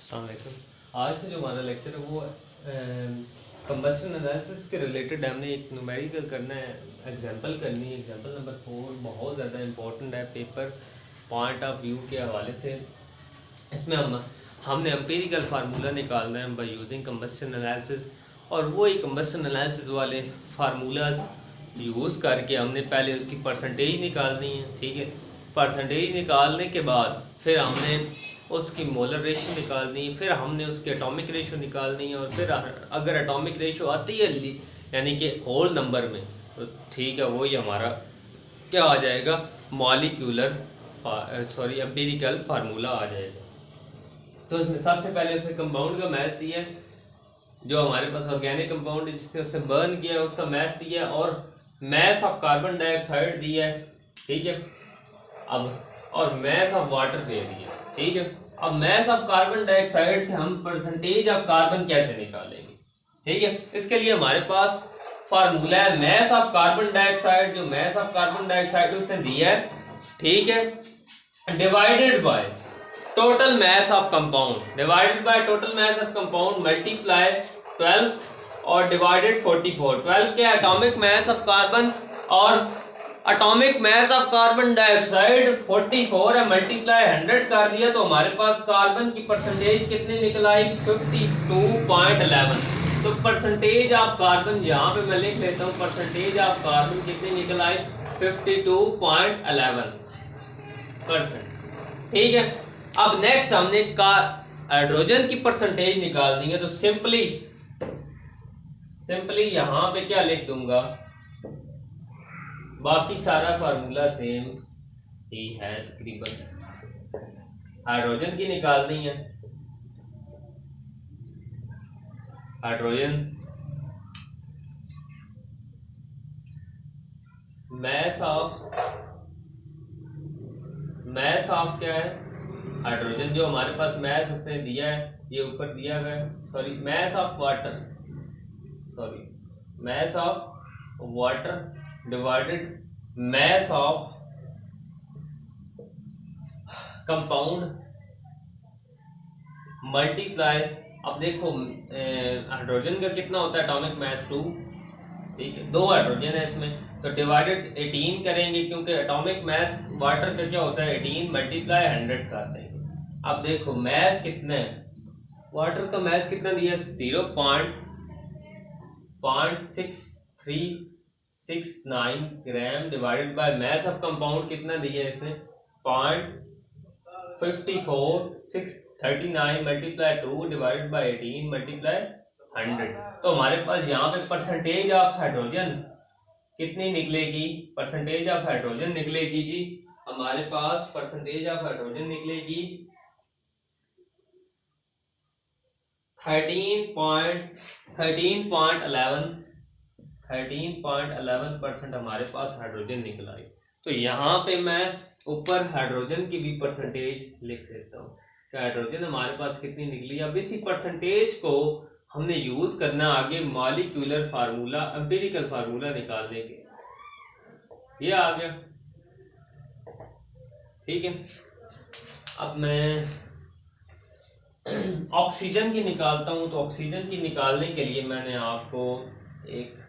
अस्सलाम वालेकुम। आज का जो हमारा लेक्चर है वो कंबस्शन एनालिसिस के रिलेटेड हमने एक न्यूमेरिकल करना है, एग्जांपल करनी है। एग्जांपल नंबर 4 बहुत ज़्यादा इंपॉर्टेंट है पेपर पॉइंट ऑफ व्यू के हवाले से। इसमें हमने एम्पिरिकल फार्मूला निकालना है बाय यूजिंग कंबस्शन एनालिसिस, और वो ही कंबस्शन एनालिसिस वाले फार्मूलाज यूज़ करके हमने पहले उसकी परसेंटेज निकालनी है। ठीक है, परसेंटेज निकालने के बाद फिर हमने उसकी मोलर रेशो निकालनी है, फिर हमने उसकी एटॉमिक रेशो निकालनी है, और फिर अगर एटॉमिक रेशो आती है यानी कि होल नंबर में, तो ठीक है वही हमारा क्या आ जाएगा, मॉलिक्यूलर एम्पिरिकल फार्मूला आ जाएगा। तो इसमें सबसे पहले उसने कंपाउंड का मैथ दिया है, जो हमारे पास ऑर्गेनिक कंपाउंड है जिसने उससे बर्न किया है उसका मैथ दिया है, और मैथ ऑफ कार्बन डाइऑक्साइड दिया है। ठीक है, अब और मैथ ऑफ वाटर दे दिया। ठीक है, अब मैथ ऑफ कार्बन डाइऑक्साइड से हम परसेंटेज ऑफ कार्बन कैसे निकालेंगे। ठीक है, इसके लिए हमारे पास फार्मूला है मैथ ऑफ कार्बन डाइऑक्साइड, जो मैथ ऑफ कार्बन डाइऑक्साइड उसने दिया है। ठीक है, divided by total mass of compound, divided by total mass of compound multiply 12 और डिवाइडेड 44। 12 क्या एटॉमिक मास ऑफ कार्बन और atomic mass of carbon dioxide 44 है, मल्टीप्लाई 100 कर दिया तो हमारे पास कार्बन की परसेंटेज कितनी निकल आई, 52.11। तो परसेंटेज ऑफ कार्बन यहाँ पे मैं लिख लेता हूँ, परसेंटेज ऑफ कार्बन कितनी निकल आई, 52.11%। ठीक है, अब नेक्स्ट हमने हाइड्रोजन की परसेंटेज निकालनी है, तो सिंपली यहां पे क्या लिख दूंगा, बाकी सारा फार्मूला सेम ही है तकरीबन। हाइड्रोजन की निकालनी है, हाइड्रोजन मैस ऑफ क्या है, हाइड्रोजन जो हमारे पास मैस उसने दिया है, ये ऊपर दिया हुआ है, sorry mass of water divided mass of compound multiply. अब देखो हाइड्रोजन का कितना होता है एटॉमिक मास 2। ठीक है, 2 हाइड्रोजन है इसमें, तो डिवाइडेड 18 करेंगे क्योंकि एटॉमिक मास वाटर का क्या होता है 18 मल्टीप्लाई 100 कर देंगे। अब देखो मास कितना है, वाटर का मास कितना दिया, 0.6369 gram divided by mass of compound कितना दिया है इसने, 0.54639 मल्टीप्लाई 2 डिवाइडेड बाय 18 मल्टीप्लाई 100। तो हमारे पास यहाँ पे परसेंटेज ऑफ हाइड्रोजन कितनी निकलेगी, परसेंटेज ऑफ हाइड्रोजन निकलेगी जी हमारे पास, परसेंटेज ऑफ हाइड्रोजन निकलेगी 13.11% हमारे पास हाइड्रोजन निकल आई। तो यहाँ पे मैं ऊपर हाइड्रोजन की भी परसेंटेज लिख देता हूँ कि हाइड्रोजन हमारे पास कितनी निकली। अब इसी परसेंटेज को हमने यूज करना आगे मॉलिक्यूलर फार्मूला, एम्पिरिकल फार्मूला निकालने के। ये आ गया। ठीक है, अब मैं ऑक्सीजन की निकालता हूं, तो ऑक्सीजन की निकालने के लिए मैंने आपको एक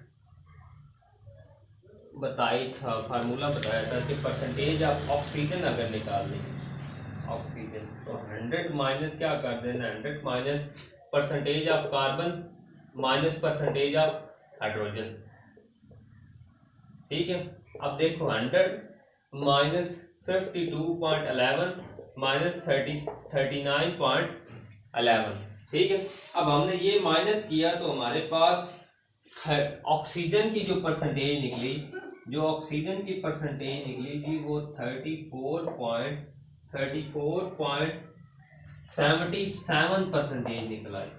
फार्मूला बताया था कि परसेंटेज ऑफ ऑक्सीजन अगर निकालनी ऑक्सीजन, तो 100 माइनस क्या कर देना, 100 minus percentage of carbon minus percentage of hydrogen. ठीक है, अब देखो 100 माइनस 52.11 माइनस 39.11। ठीक है, अब हमने ये माइनस किया तो हमारे पास ऑक्सीजन की जो परसेंटेज निकली, जो ऑक्सीजन की परसेंटेज निकली थी वो 34.77% निकला है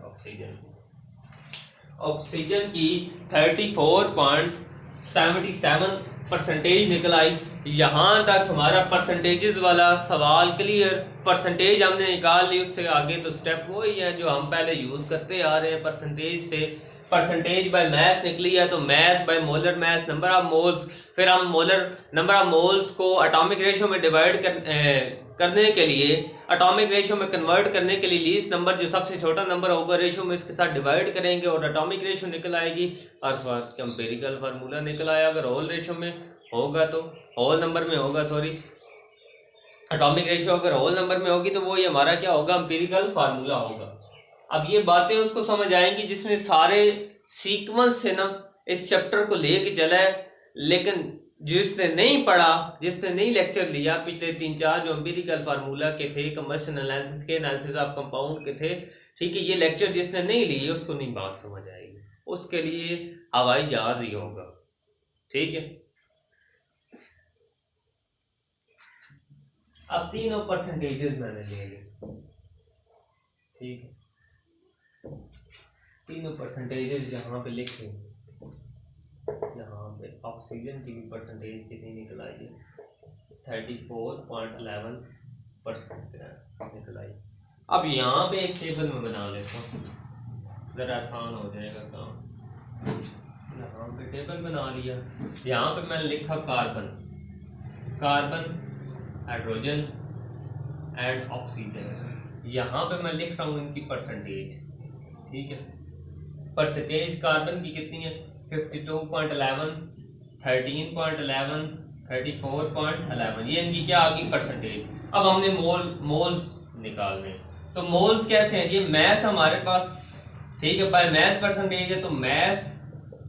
ऑक्सीजन की 34.77% निकल आई। यहाँ तक हमारा परसेंटेजेस वाला सवाल क्लियर, परसेंटेज हमने निकाल ली, उससे आगे तो स्टेप वही है जो हम पहले यूज करते आ रहे हैं। परसेंटेज से परसेंटेज बाय मैस निकली है, तो mass by molar mass, number of moles, फिर हम मोलर नंबर ऑफ मोल्स को एटॉमिक रेशियो में डिवाइड करने के लिए, एटॉमिक रेशियो में कन्वर्ट करने के लिए लीस्ट नंबर जो सबसे छोटा नंबर होगा रेशियो में इसके साथ डिवाइड करेंगे और एटॉमिक रेशियो निकल आएगी। और एम्पिरिकल फार्मूला निकल आया। अगर होल रेशियो में होगा तो होल नंबर में होगा, सॉरी एटॉमिक रेशियो अगर होल नंबर में होगी तो वो ये हमारा क्या होगा, एम्पिरिकल फार्मूला होगा। अब ये बातें उसको समझ आएंगी जिसने सारे सीक्वेंस से ना इस चैप्टर को लेके चला है, लेकिन जिसने नहीं पढ़ा, जिसने नहीं लेक्चर लिया, पिछले 3-4 जो एम्पिरिकल फार्मूला के थे, कंबशन एनालिसिस के, एनालिसिस ऑफ कंपाउंड के थे, ठीक है, ये लेक्चर जिसने नहीं लिए उसको नहीं बात समझ आएगी, उसके लिए हवाई जहाज ही होगा। ठीक है, अब तीनों परसेंटेजेस मैंने ले लिए। ठीक है, तीनों परसेंटेजेस यहाँ पे लिख लें। यहाँ पे ऑक्सीजन की भी परसेंटेज कितनी निकल आई है, 34.11% निकल आई। अब यहाँ पे एक टेबल में बना लेता हूँ, ज़रा आसान हो जाएगा काम। यहाँ पे टेबल बना लिया, यहाँ पे मैंने लिखा carbon, carbon, hydrogen and oxygen. यहाँ पे मैं लिख रहा हूँ इनकी परसेंटेज। ठीक है, परसेंटेज कार्बन की कितनी है, 52.11, 13.11, 34.11, ये इनकी क्या आ गई परसेंटेज। अब हमने मोल्स निकालने, तो मोल्स कैसे हैं, ये मैस हमारे पास, ठीक है, बाय मैस परसेंटेज है, तो मैस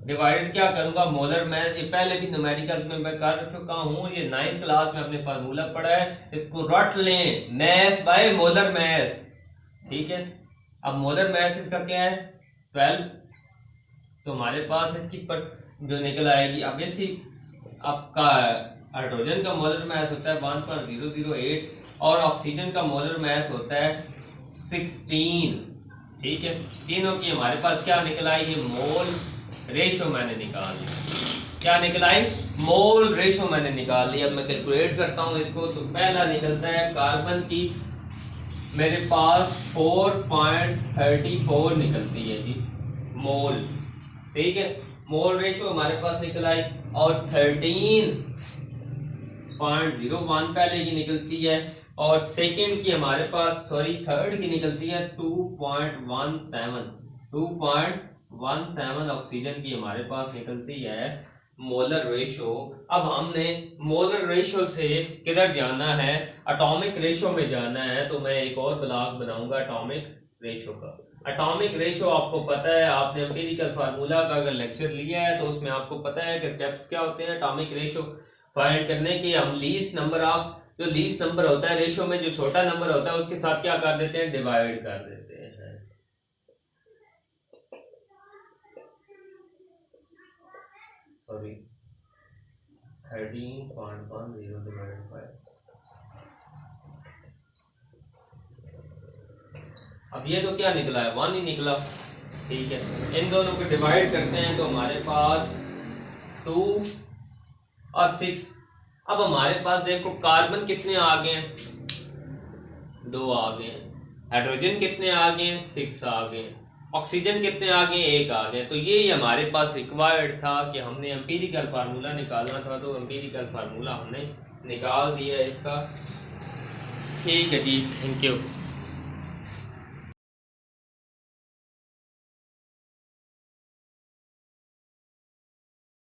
डिवाइडेड क्या करूंगा, मोलर मैस। ये पहले भी न्यूमेरिकल्स में मैं कर चुका हूँ, ये 9th क्लास में अपने फार्मूला पढ़ा है, इसको रट लें, मैस बाय मोलर मैस। ठीक है, अब मोलर मैस इसका क्या है 12, तो हमारे पास इसकी पर जो निकल आएगी, अब इसी आपका हाइड्रोजन का मोलर मैस होता है 1.008 और ऑक्सीजन का मोलर मैस होता है 16। ठीक है, तीनों की हमारे पास क्या निकल आई, ये मोल रेशो मैंने निकाल लिया। क्या निकल आई, मोल रेशो मैंने निकाल लिया। अब मैं कैलकुलेट करता हूँ इसको, तो पहला निकलता है कार्बन की मेरे पास 4.34 निकलती है जी मोल। ठीक है, मोल रेशो हमारे पास निकल आई, और 13.01 पहले की निकलती है, और सेकंड की हमारे पास, सॉरी थर्ड की निकलती है 2.17 ऑक्सीजन की हमारे पास निकलती है मोलर रेशो। अब हमने मोलर रेशो से किधर जाना है, एटॉमिक रेशो में जाना है, तो मैं एक और ब्लॉक बनाऊंगा एटॉमिक रेशो का। एटॉमिक रेशो आपको पता है, आपने एम्पिरिकल फार्मूला का अगर लेक्चर लिया है तो उसमें आपको पता है कि स्टेप्स क्या होते हैं एटॉमिक रेशो फाइंड करने के। हम लीस्ट नंबर ऑफ, जो लीस्ट नंबर होता है रेशो में, जो छोटा नंबर होता है उसके साथ क्या कर देते हैं, डिवाइड कर देते हैं। सॉरी 13.10 डिवाइडेड बाय, अब ये तो क्या निकला है 1 ही निकला। ठीक है, इन दोनों को डिवाइड करते हैं तो हमारे पास 2 और 6। अब हमारे पास देखो कार्बन कितने आ गए हैं, 2 आ गए हैं, हाइड्रोजन कितने आ गए हैं, 6 आ गए हैं, ऑक्सीजन कितने आ गए, 1 आ गए। तो ये हमारे पास रिक्वायर्ड था कि हमने एम्पिरिकल फार्मूला निकालना था, तो एम्पिरिकल फार्मूला हमने निकाल दिया इसका। ठीक है जी, थैंक यू।